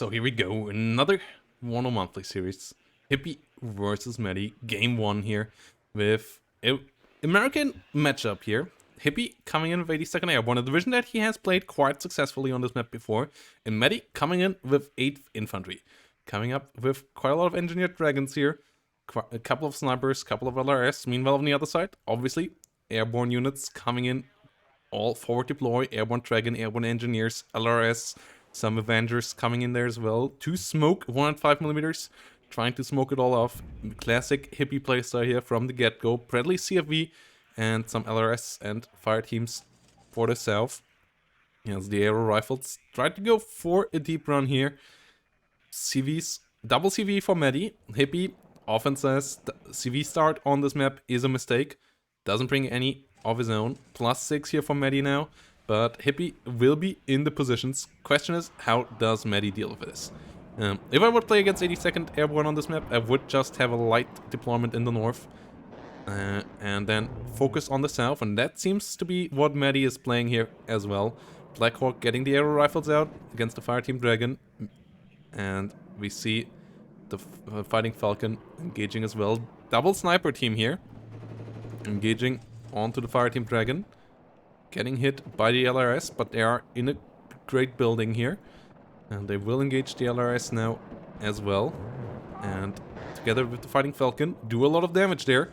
So here we go, another WARNO monthly series. Hippie versus Meddi, game 1 here, with a American matchup here. Hippie coming in with 82nd Airborne, a division that he has played quite successfully on this map before, and Meddi coming in with 8th Infantry. Coming up with quite a lot of engineered dragons here, a couple of snipers, couple of LRS. Meanwhile on the other side, obviously, airborne units coming in, all forward deploy, airborne dragon, airborne engineers, LRS, some Avengers coming in there as well. To smoke 105mm, trying to smoke it all off. Classic Hippie playstyle here from the get-go. Bradley CFV and some LRS and fire teams for the south. As the aero rifles try to go for a deep run here. CVs, double CV for Meddi. Hippie often says the CV start on this map is a mistake. Doesn't bring any of his own. +6 here for Meddi now. But Hippie will be in the positions. Question is, how does Meddi deal with this? If I would play against 82nd Airborne on this map, I would just have a light deployment in the north. And then focus on the south. And that seems to be what Meddi is playing here as well. Blackhawk getting the aero rifles out against the Fireteam Dragon. And we see the Fighting Falcon engaging as well. Double sniper team here. Engaging onto the Fireteam Dragon. Getting hit by the LRS, but they are in a great building here. And they will engage the LRS now as well. And together with the Fighting Falcon, do a lot of damage there.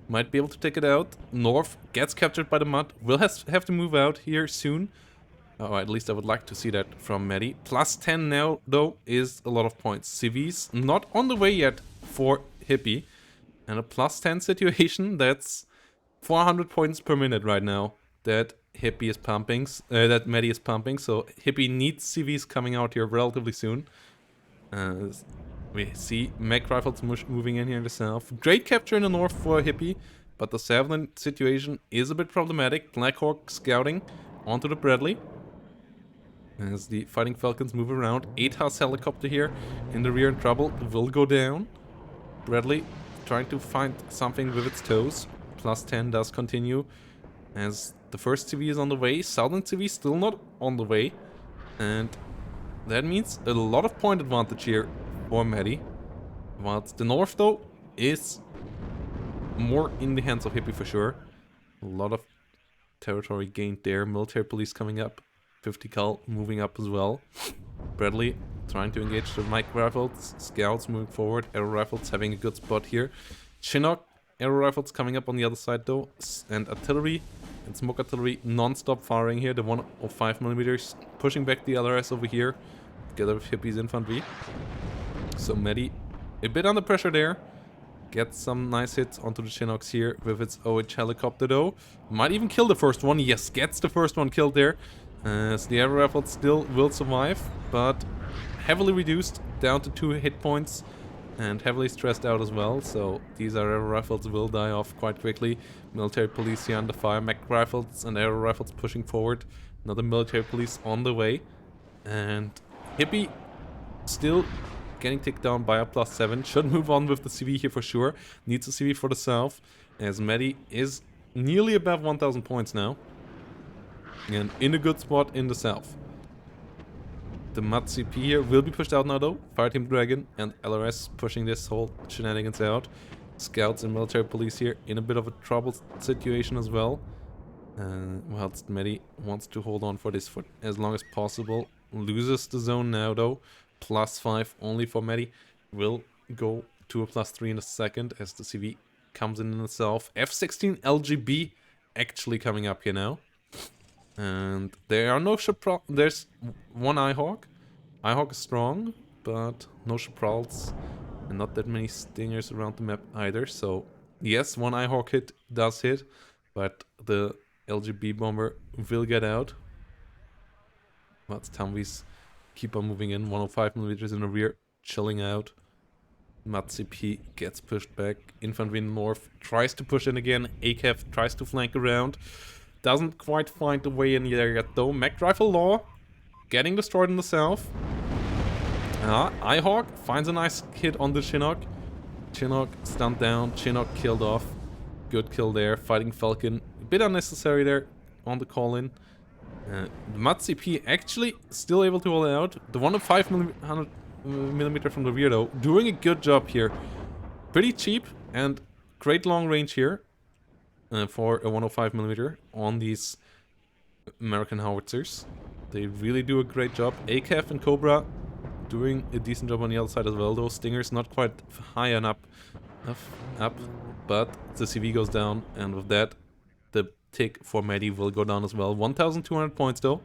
Might be able to take it out. North gets captured by the mud. Will have to move out here soon. Oh, at least I would like to see that from Meddi. +10 now, though, is a lot of points. CVs not on the way yet for Hippie. And a +10 situation, that's 400 points per minute right now. That Hippie is pumping, that Meddi is pumping, so Hippie needs CVs coming out here relatively soon. We see mech rifles moving in here in the south. Great capture in the north for Hippie, but the southern situation is a bit problematic. Blackhawk scouting onto the Bradley. As the Fighting Falcons move around. 8-house helicopter here in the rear in trouble, will go down. Bradley trying to find something with its toes. +10 does continue. As the first CV is on the way, southern CV still not on the way. And that means a lot of point advantage here for Meddi. Whilst the north, though, is more in the hands of Hippie for sure. A lot of territory gained there. Military police coming up. 50 cal moving up as well. Bradley trying to engage the mic rifles. Scouts moving forward. Aero rifles having a good spot here. Chinook aero rifles coming up on the other side though. And artillery and smoke artillery non-stop firing here. The 105mm pushing back the LRS over here. Together with Hippie's infantry. So Meddi a bit under pressure there. Gets some nice hits onto the Chinooks here with its OH helicopter though. Might even kill the first one. Yes, gets the first one killed there. So the aero rifles still will survive, but heavily reduced down to 2 hit points and heavily stressed out as well. So these aero rifles will die off quite quickly. Military police here under fire, mech rifles and aero rifles pushing forward. Another military police on the way. And Hippie still getting ticked down by a +7. Should move on with the CV here for sure. Needs a CV for the south, as Meddi is nearly above 1000 points now. And in a good spot in the south. The Mud CP here will be pushed out now though. Fireteam Dragon and LRS pushing this whole shenanigans out. Scouts and military police here in a bit of a trouble situation as well. Whilst Meddi wants to hold on for this for as long as possible. Loses the zone now though. +5 only for Meddi. Will go to a +3 in a second as the CV comes in the south. F-16 LGB actually coming up here now. And there are no there's one iHawk. iHawk is strong, but no Chaparrals. And not that many Stingers around the map either. So yes, one iHawk hit does hit, but the LGB bomber will get out. But Humvees keep on moving in. 105mm in the rear, chilling out. MUD-CP gets pushed back. Infantry in the north tries to push in again. ACAF tries to flank around. Doesn't quite find the way in there yet though. Mech Rifle Law getting destroyed in the south. iHawk finds a nice hit on the Chinook. Chinook stunned down. Chinook killed off. Good kill there. Fighting Falcon. A bit unnecessary there on the call-in. The Mat CP actually still able to hold it out. The 105mm from the rear though, doing a good job here. Pretty cheap and great long range here for a 105mm on these American howitzers. They really do a great job. ACAF and Cobra doing a decent job on the other side as well. Those Stingers not quite high enough, but the CV goes down, and with that, the tick for Meddi will go down as well. 1,200 points though,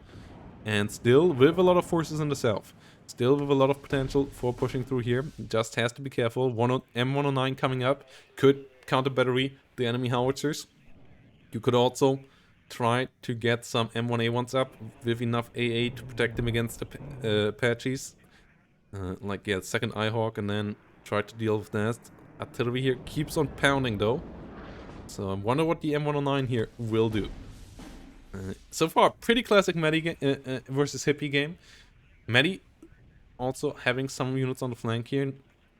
and still with a lot of forces in the south. Still with a lot of potential for pushing through here. Just has to be careful. M109 coming up could counter battery the enemy howitzers. You could also try to get some M1A1s up with enough AA to protect them against the Apaches. Like, yeah, second Eyehawk, and then try to deal with that. Artillery here keeps on pounding though. So I wonder what the M109 here will do. So far, pretty classic Meddi versus Hippie game. Meddi also having some units on the flank here.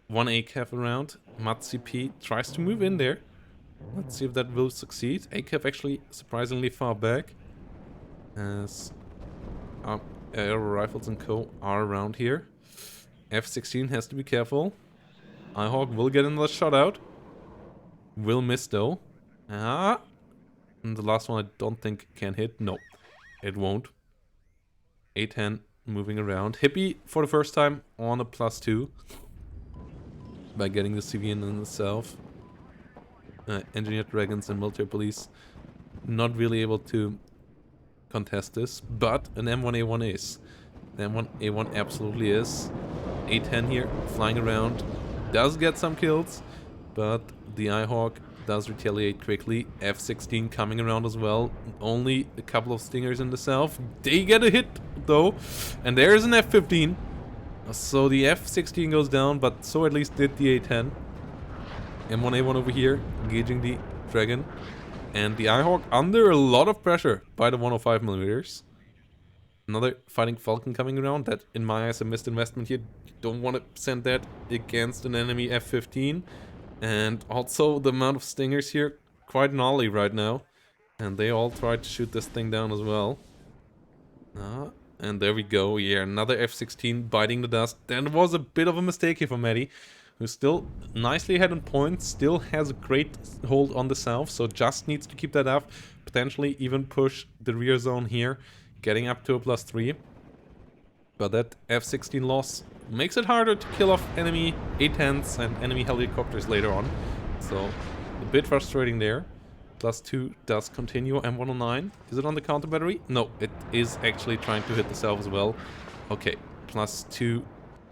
1 ACAF around. Mat CP tries to move in there. Let's see if that will succeed. ACAF actually surprisingly far back. As air rifles and co are around here. F-16 has to be careful. Eyehawk will get another shot out. Will miss though. And the last one I don't think can hit. No, it won't. A10 moving around. Hippie for the first time on a +2 by getting the civilian in itself. Engineered dragons and military police not really able to contest this, but an M1A1 is. The M1A1 absolutely is. A10 here flying around does get some kills, but the Eyehawk does retaliate quickly. F-16 coming around as well. Only a couple of Stingers in the south. They get a hit though, and there's an F-15. So the F-16 goes down, but so at least did the A-10. M1A1 over here, engaging the Dragon. And the Eyehawk under a lot of pressure by the 105mm. Another Fighting Falcon coming around. That, in my eyes, a missed investment here. You don't want to send that against an enemy F-15. And also the amount of Stingers here, quite gnarly right now. And they all try to shoot this thing down as well. And there we go. Yeah, another F-16 biting the dust. That was a bit of a mistake here for Meddi, who's still nicely ahead in points, still has a great hold on the south, so just needs to keep that up, potentially even push the rear zone here, getting up to a +3. But that F-16 loss makes it harder to kill off enemy A-10s and enemy helicopters later on, so a bit frustrating there. +2 does continue. M109, is it on the counter battery? No, it is actually trying to hit the south as well. Okay, +2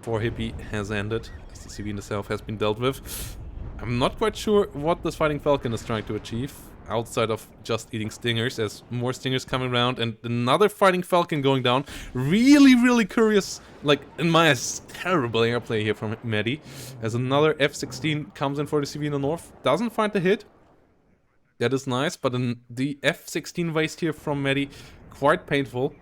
for Hippie has ended. The CV in the south has been dealt with. I'm not quite sure what this Fighting Falcon is trying to achieve, outside of just eating Stingers, as more Stingers come around and another Fighting Falcon going down. Really curious, like, in my eyes, terrible airplay here from Meddi, as another F-16 comes in for the CV in the north. Doesn't find the hit. That is nice, but the F-16 waste here from Meddi, quite painful.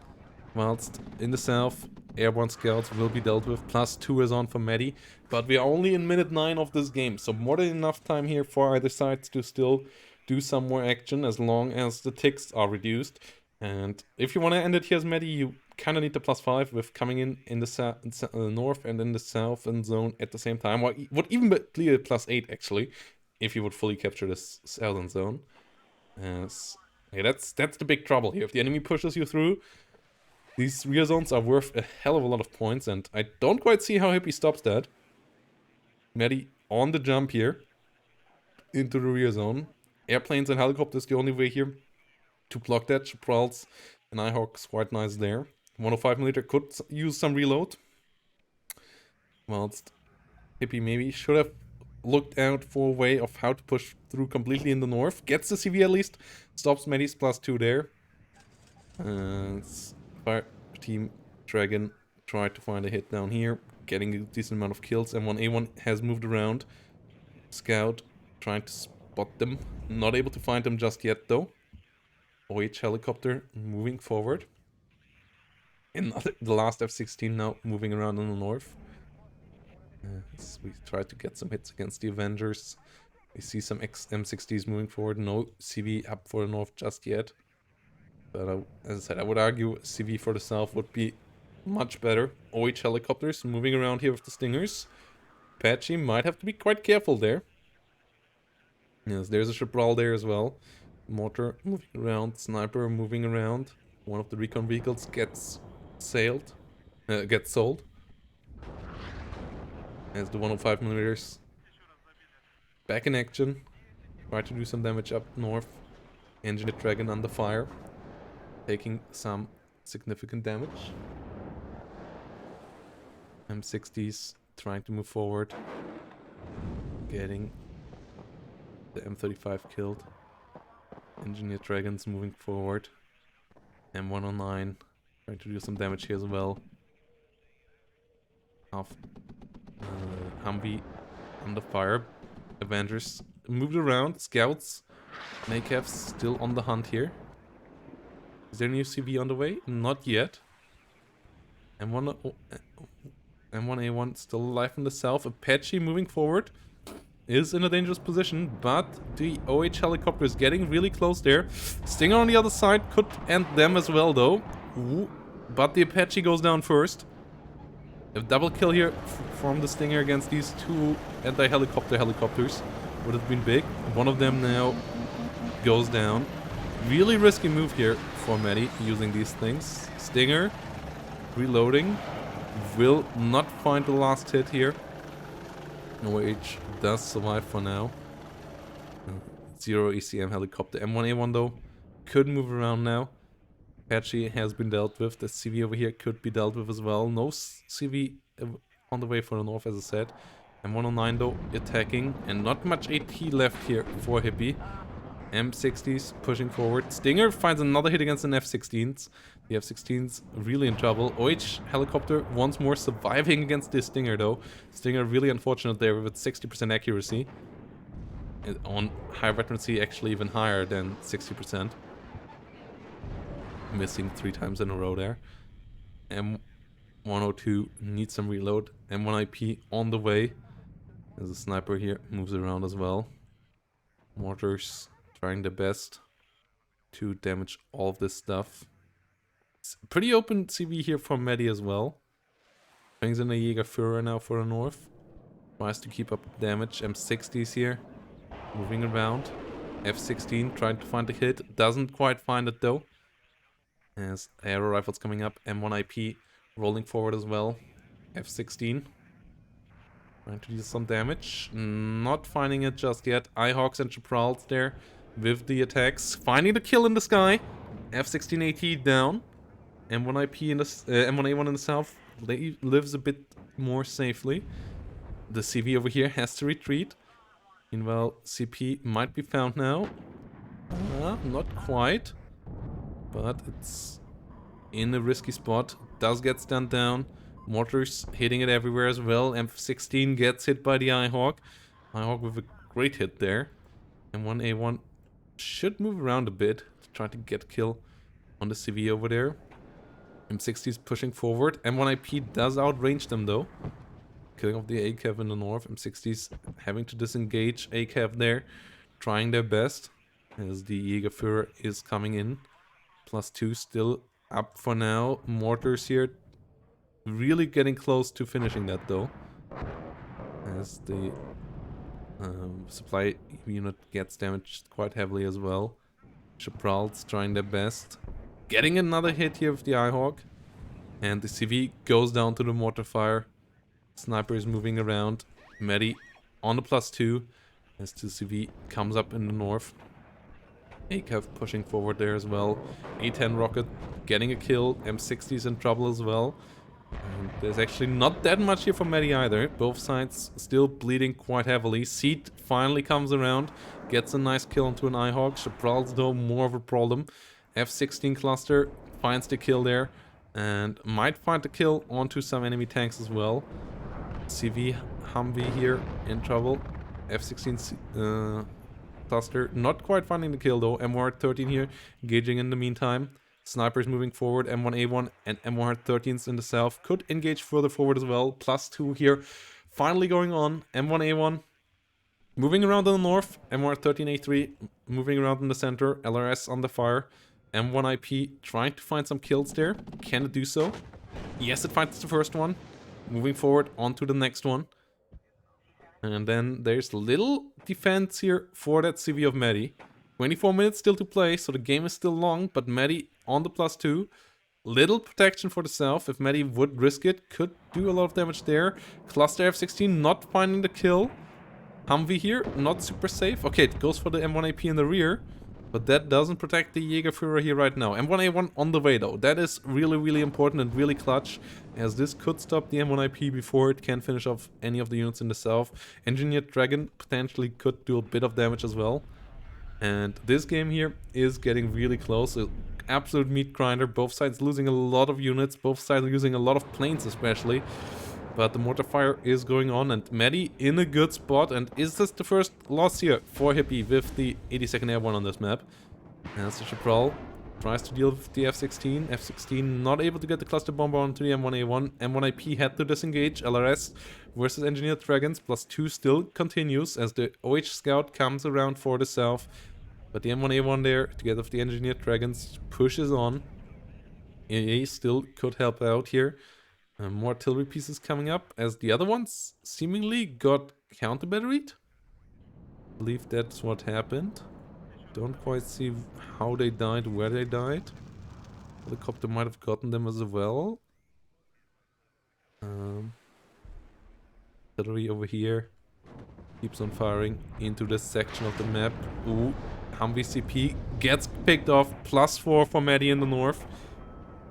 Whilst in the south, airborne scouts will be dealt with. +2 is on for Meddi, but we are only in minute 9 of this game, so more than enough time here for either side to still do some more action as long as the ticks are reduced. And if you want to end it here as Meddi, you kind of need the +5 with coming in the north and in the south and zone at the same time. Would even be a +8 actually, if you would fully capture this southern zone. Yeah, that's the big trouble here. If the enemy pushes you through, these rear zones are worth a hell of a lot of points, and I don't quite see how Hippie stops that. Meddi on the jump here into the rear zone. Airplanes and helicopters the only way here to block that. Chaparrals and Eyehawks quite nice there. 105mm could use some reload. Whilst Hippie maybe should have looked out for a way of how to push through completely in the north. Gets the CV at least. Stops Meddi's +2 there. Fire team Dragon tried to find a hit down here, getting a decent amount of kills. M1A1 has moved around. Scout trying to spot them. Not able to find them just yet though. OH helicopter moving forward. And the last F-16 now moving around in the north. We try to get some hits against the Avengers. We see some M60s moving forward. No CV up for the north just yet. But as I said, I would argue CV for the south would be much better. OH helicopters moving around here with the Stingers. Apache might have to be quite careful there. Yes, there's a Chaparral there as well. Mortar moving around, sniper moving around. One of the recon vehicles gets sold. As the 105mm back in action. Try to do some damage up north. Engineer Dragon under fire. Taking some significant damage. M60s trying to move forward. Getting the M35 killed. Engineer Dragons moving forward. M109 trying to do some damage here as well. Humvee under fire. Avengers moved around. Scouts. Makevs still on the hunt here. Is there a new CV on the way? Not yet. M1A1 still alive in the south. Apache moving forward. Is in a dangerous position, but the OH helicopter is getting really close there. Stinger on the other side could end them as well, though. Ooh. But the Apache goes down first. A double kill here from the Stinger against these two helicopters would have been big. One of them now goes down. Really risky move here for Meddi using these things. Stinger reloading. Will not find the last hit here. OH does survive for now. Zero ECM helicopter. M1A1 though could move around now. Apache has been dealt with. The CV over here could be dealt with as well. No CV on the way for the north, as I said. M109 though attacking, and not much AT left here for Hippie. M60s pushing forward. Stinger finds another hit against an F-16s. The F-16s really in trouble. OH helicopter once more surviving against this Stinger though. Stinger really unfortunate there with 60% accuracy. And on high veterancy actually even higher than 60%. Missing 3 times in a row there. M102 needs some reload. M1IP on the way. There's a sniper here, moves around as well. Mortars trying their best to damage all of this stuff. It's pretty open CV here for Meddi as well. Brings in a Jägerführer now for the north. Tries to keep up damage. M60s here. Moving around. F-16 trying to find a hit. Doesn't quite find it though. As aero rifles coming up. M1IP rolling forward as well. F-16. Trying to do some damage. Not finding it just yet. Ihawks and Chaparrals there with the attacks. Finding the kill in the sky. F-16 AT down. M1IP in the M1A1 in the south lives a bit more safely. The CV over here has to retreat. Meanwhile, CP might be found now. Not quite. But it's in a risky spot. Does get stunned down. Mortars hitting it everywhere as well. M16 gets hit by the Ihawk. Ihawk with a great hit there. M1A1 should move around a bit to try to get kill on the CV over there. M60 is pushing forward. M1IP does outrange them though. Killing off the ACAV in the north. M60s having to disengage ACAV there. Trying their best as the Jägerführer is coming in. +2 still up for now. Mortars here really getting close to finishing that though. As the supply unit gets damaged quite heavily as well. Chaparrals trying their best. Getting another hit here with the Ihawk. And the CV goes down to the mortar fire. Sniper is moving around. Meddi on the +2 as the CV comes up in the north. ACAV pushing forward there as well. A-10 rocket getting a kill. M60's in trouble as well. And there's actually not that much here for Meddi either. Both sides still bleeding quite heavily. Seed finally comes around. Gets a nice kill onto an Ihawk. Chaparrals though more of a problem. F-16 cluster finds the kill there. And might find the kill onto some enemy tanks as well. CV Humvee here in trouble. F-16 cluster not quite finding the kill though. M113 here engaging in the meantime. Snipers moving forward. M1A1 and M113s in the south could engage further forward as well. +2 here finally going on. M1A1 moving around in the north. M113A3 moving around in the center. LRS on the fire. M1IP trying to find some kills there. Can it do so? Yes, it finds the first one. Moving forward on to the next one. And then there's little defense here for that CV of Meddi. 24 minutes still to play, so the game is still long, but Meddi on the +2. Little protection for the south. If Meddi would risk it, could do a lot of damage there. Cluster F16 not finding the kill. Humvee here, not super safe. Okay, it goes for the M1AP in the rear, but that doesn't protect the Jägerführer here right now. M1A1 on the way though. That is really, really important and really clutch, as this could stop the M1AP before it can finish off any of the units in the south. Engineered Dragon potentially could do a bit of damage as well. And this game here is getting really close. Absolute meat grinder. Both sides losing a lot of units. Both sides using a lot of planes especially. But the mortar fire is going on, and Meddi in a good spot. And is this the first loss here for Hippie with the 82nd Airborne on this map? As the Chapral tries to deal with the F-16. F-16 not able to get the cluster bomber onto the M1A1. M1IP had to disengage. LRS versus Engineered Dragons. +2 still continues as the OH Scout comes around for the south. But the M1A1 there, together with the Engineered Dragons, pushes on. AA still could help out here. More artillery pieces coming up, as the other ones seemingly got counter-batteried. I believe that's what happened. Don't quite see how they died, where they died. Helicopter might have gotten them as well. Artillery over here keeps on firing into this section of the map. Ooh, Humvee CP gets picked off. +4 for Meddi in the north.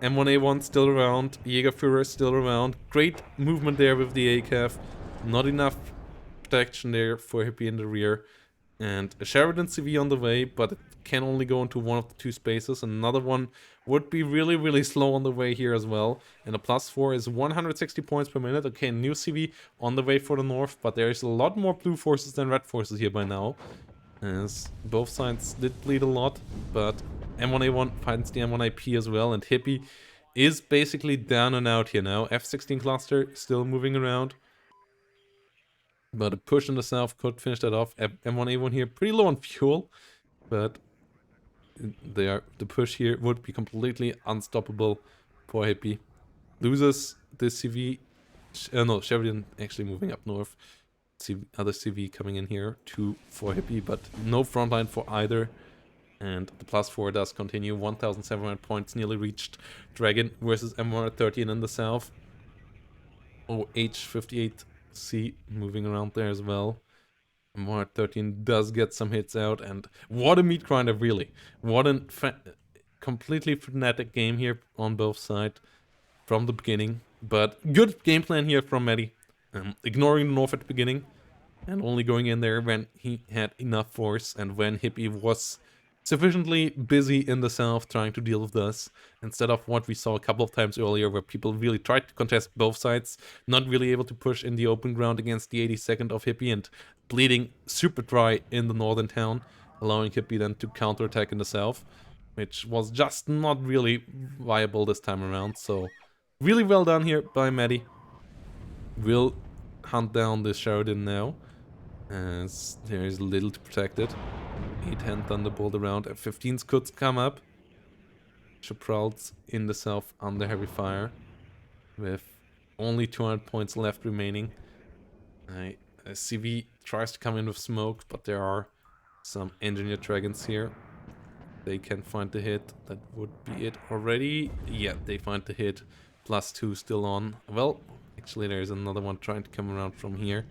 M1A1 still around. Jägerführer still around. Great movement there with the ACAF. Not enough protection there for Hippie in the rear. And a Sheridan CV on the way, but it can only go into one of the two spaces. Another one would be really, really slow on the way here as well. And a +4 is 160 points per minute. Okay, new CV on the way for the north, but there's a lot more blue forces than red forces here by now, as both sides did bleed a lot. But M1A1 finds the M1IP as well, and Hippie is basically down and out here now. F-16 cluster still moving around, but a push in the south could finish that off. M1A1 here pretty low on fuel, but the push here would be completely unstoppable for Hippie. Loses this CV. No, Sheridan actually moving up north. Other CV coming in here for Hippie, but no frontline for either. And the +4 does continue. 1,700 points nearly reached. Dragon versus M113 in the south. OH58C moving around there as well. M113 does get some hits out, and what a meat grinder, really. What a completely frenetic game here on both sides from the beginning. But good game plan here from Meddi. Ignoring the north at the beginning and only going in there when he had enough force and when Hippie was sufficiently busy in the south trying to deal with us, instead of what we saw a couple of times earlier where people really tried to contest both sides, not really able to push in the open ground against the 82nd of Hippie and bleeding super dry in the northern town, allowing Hippie then to counterattack in the south, which was just not really viable this time around. So really well done here by Meddi. Will hunt down this Sheridan now, as there is little to protect it. 8-10 Thunderbolt around. F-15s could come up. Chapral's in the south under heavy fire, with only 200 points left remaining. A CV tries to come in with smoke, but there are some Engineered Dragons here. They can find the hit. That would be it already. Yeah, they find the hit. +2 still on. Well, actually there's another one trying to come around from here.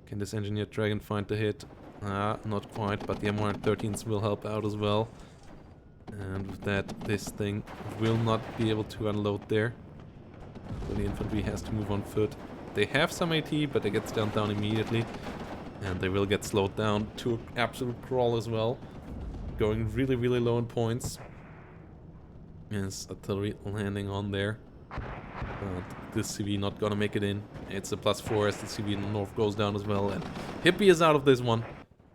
Can this Engineered Dragon find the hit? Not quite, but the M113s will help out as well. And with that, this thing will not be able to unload there. So the infantry has to move on foot. They have some AT, but they get down immediately. And they will get slowed down to absolute crawl as well. Going really, really low in points. Yes, artillery landing on there. But this CV not gonna make it in. It's a +4 as the CV in the north goes down as well. And Hippie is out of this one.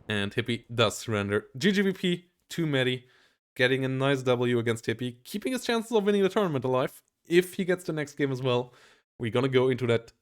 And Hippie does surrender. GGVP to Meddi. Getting a nice W against Hippie. Keeping his chances of winning the tournament alive. If he gets the next game as well. We're gonna go into that